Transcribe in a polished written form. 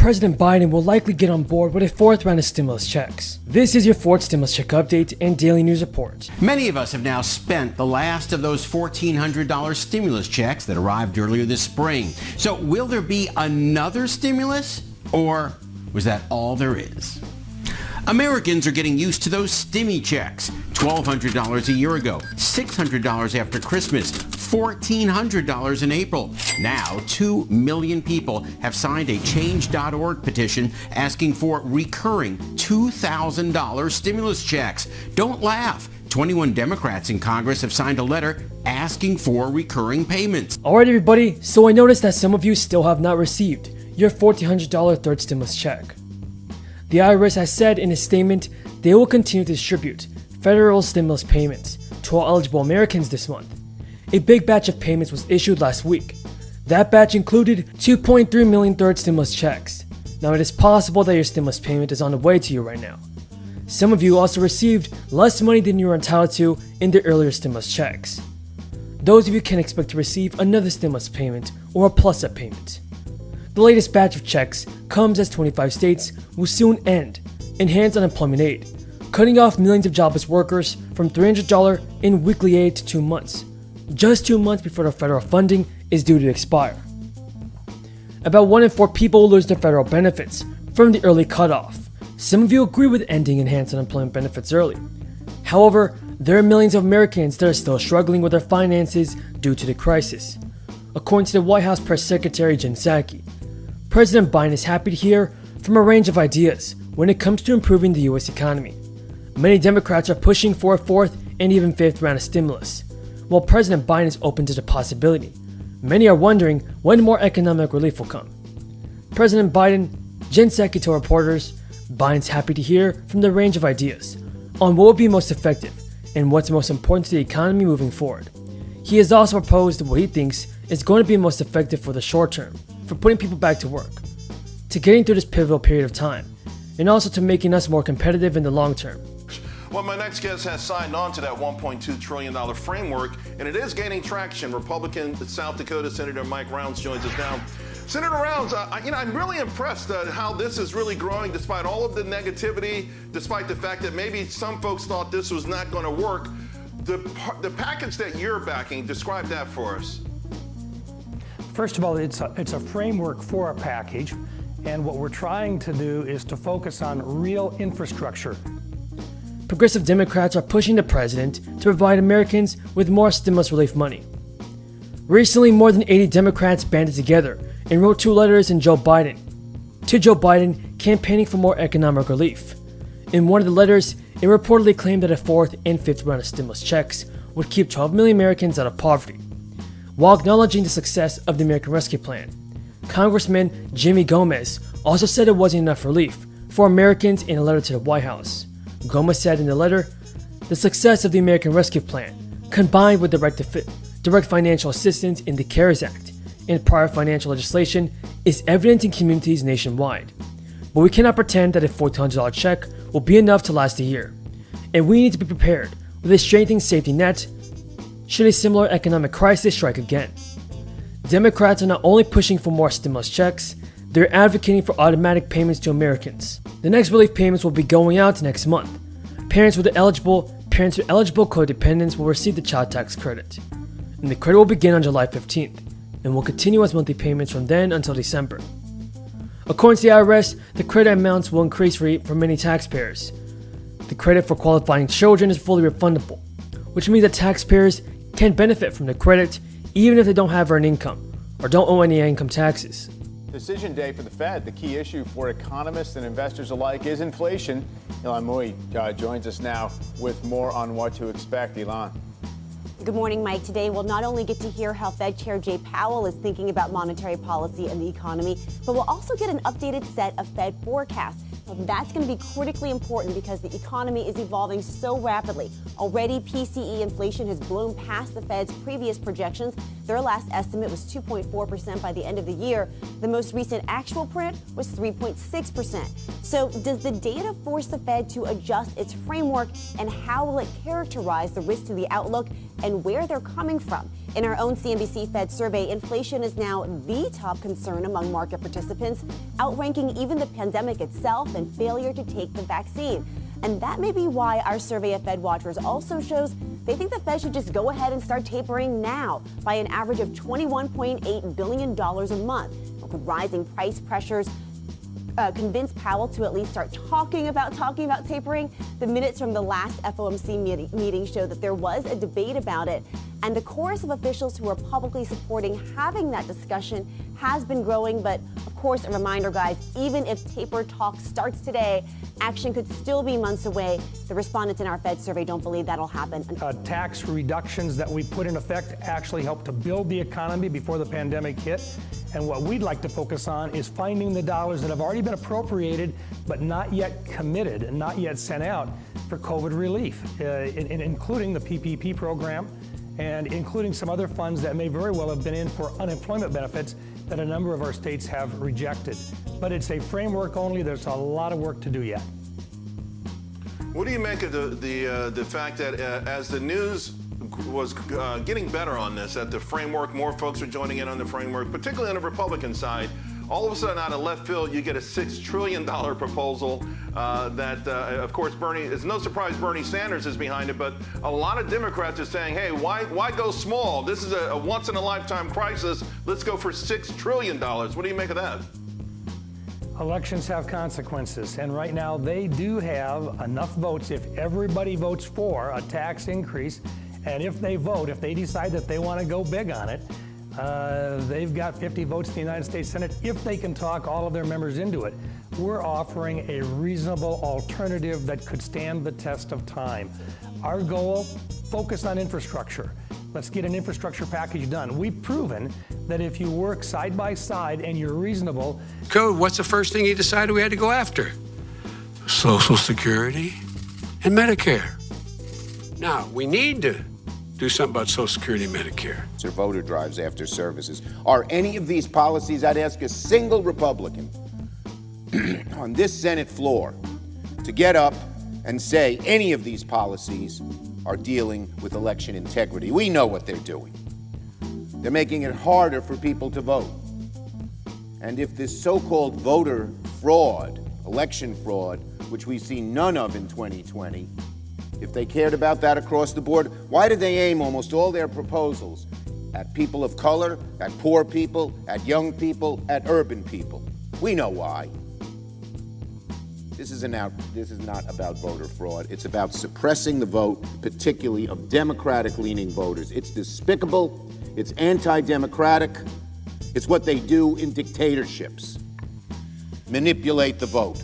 President Biden will likely get on board with a fourth round of stimulus checks. This is your fourth stimulus check update and daily news report. Many of us have now spent the last of those $1,400 stimulus checks that arrived earlier this spring. So will there be another stimulus, or was that all there is? Americans are getting used to those stimmy checks. $1,200 a year ago, $600 after Christmas, $1,400 in April. Now, 2 million people have signed a Change.org petition asking for recurring $2,000 stimulus checks. Don't laugh. 21 Democrats in Congress have signed a letter asking for recurring payments. Alright everybody, so I noticed that some of you still have not received your $1,400 third stimulus check. The IRS has said in a statement they will continue to distribute federal stimulus payments to all eligible Americans this month. A big batch of payments was issued last week. That batch included 2.3 million third stimulus checks. Now it is possible that your stimulus payment is on the way to you right now. Some of you also received less money than you were entitled to in the earlier stimulus checks. Those of you can expect to receive another stimulus payment or a plus-up payment. The latest batch of checks comes as 25 states will soon end enhanced unemployment aid, cutting off millions of jobless workers from $300 in weekly aid to 2 months, just 2 months before the federal funding is due to expire. About 1 in 4 people will lose their federal benefits from the early cutoff. Some of you agree with ending enhanced unemployment benefits early. However, there are millions of Americans that are still struggling with their finances due to the crisis. According to the White House Press Secretary Jen Psaki, President Biden is happy to hear from a range of ideas when it comes to improving the U.S. economy. Many Democrats are pushing for a fourth and even fifth round of stimulus, while President Biden is open to the possibility. Many are wondering when more economic relief will come. President Biden, Jen Psaki told reporters, Biden's happy to hear from the range of ideas on what will be most effective and what's most important to the economy moving forward. He has also proposed what he thinks is going to be most effective for the short term, for putting people back to work, to getting through this pivotal period of time, and also to making us more competitive in the long term. Well, my next guest has signed on to that $1.2 trillion framework, and it is gaining traction. Republican South Dakota Senator Mike Rounds joins us now. Senator Rounds, I'm really impressed how this is really growing despite all of the negativity, despite the fact that maybe some folks thought this was not going to work. The package that you're backing, describe that for us. First of all, it's a framework for a package, and what we're trying to do is to focus on real infrastructure. Progressive Democrats are pushing the president to provide Americans with more stimulus relief money. Recently, more than 80 Democrats banded together and wrote 2 letters to Joe Biden campaigning for more economic relief. In one of the letters, it reportedly claimed that a fourth and fifth round of stimulus checks would keep 12 million Americans out of poverty. While acknowledging the success of the American Rescue Plan, Congressman Jimmy Gomez also said it wasn't enough relief for Americans in a letter to the White House. Gomez said in the letter, the success of the American Rescue Plan, combined with direct financial assistance in the CARES Act and prior financial legislation, is evident in communities nationwide. But we cannot pretend that a $1,400 check will be enough to last a year, and we need to be prepared with a strengthening safety net should a similar economic crisis strike again. Democrats are not only pushing for more stimulus checks, they're advocating for automatic payments to Americans. The next relief payments will be going out next month. Parents with eligible co-dependents will receive the child tax credit, and the credit will begin on July 15th and will continue as monthly payments from then until December. According to the IRS, the credit amounts will increase for many taxpayers. The credit for qualifying children is fully refundable, which means that taxpayers can benefit from the credit even if they don't have earned income or don't owe any income taxes. Decision day for the Fed. The key issue for economists and investors alike is inflation. Ilan Mui joins us now with more on what to expect. Ilan. Good morning, Mike. Today we'll not only get to hear how Fed Chair Jay Powell is thinking about monetary policy and the economy, but we'll also get an updated set of Fed forecasts. That's going to be critically important because the economy is evolving so rapidly. Already, PCE inflation has blown past the Fed's previous projections. Their last estimate was 2.4% by the end of the year. The most recent actual print was 3.6%. So does the data force the Fed to adjust its framework, and how will it characterize the risk to the outlook and where they're coming from? In our own CNBC Fed survey, inflation is now the top concern among market participants, outranking even the pandemic itself and failure to take the vaccine. And that may be why our survey of Fed watchers also shows they think the Fed should just go ahead and start tapering now by an average of $21.8 billion a month. Could rising price pressures convince Powell to at least start talking about tapering? The minutes from the last FOMC meeting show that there was a debate about it, and the chorus of officials who are publicly supporting having that discussion has been growing. But of course, a reminder, guys, even if taper talk starts today, action could still be months away. The respondents in our Fed survey don't believe that'll happen. Tax reductions that we put in effect actually helped to build the economy before the pandemic hit. And what we'd like to focus on is finding the dollars that have already been appropriated but not yet committed and not yet sent out for COVID relief, including the PPP program and including some other funds that may very well have been in for unemployment benefits that a number of our states have rejected. But it's a framework only. There's a lot of work to do yet. What do you make of the fact that as the news was getting better on this, that the framework, more folks are joining in on the framework, particularly on the Republican side, all of a sudden out of left field, you get a $6 trillion proposal that, of course, it's no surprise Bernie Sanders is behind it, but a lot of Democrats are saying, hey, why go small? This is a once-in-a-lifetime crisis. Let's go for $6 trillion. What do you make of that? Elections have consequences, and right now they do have enough votes if everybody votes for a tax increase, and if they decide that they want to go big on it, they've got 50 votes in the United States Senate if they can talk all of their members into it. We're offering a reasonable alternative that could stand the test of time. Our goal, focus on infrastructure. Let's get an infrastructure package done. We've proven that if you work side by side and you're reasonable. Code, what's the first thing he decided we had to go after? Social Security and Medicare. Now, we need to do something about Social Security and Medicare. Or voter drives after services. Are any of these policies, I'd ask a single Republican on this Senate floor to get up and say any of these policies are dealing with election integrity. We know what they're doing. They're making it harder for people to vote. And if this so-called voter fraud, election fraud, which we've seen none of in 2020, if they cared about that across the board, why do they aim almost all their proposals at people of color, at poor people, at young people, at urban people? We know why. This is not about voter fraud. It's about suppressing the vote, particularly of Democratic-leaning voters. It's despicable. It's anti-democratic. It's what they do in dictatorships. Manipulate the vote.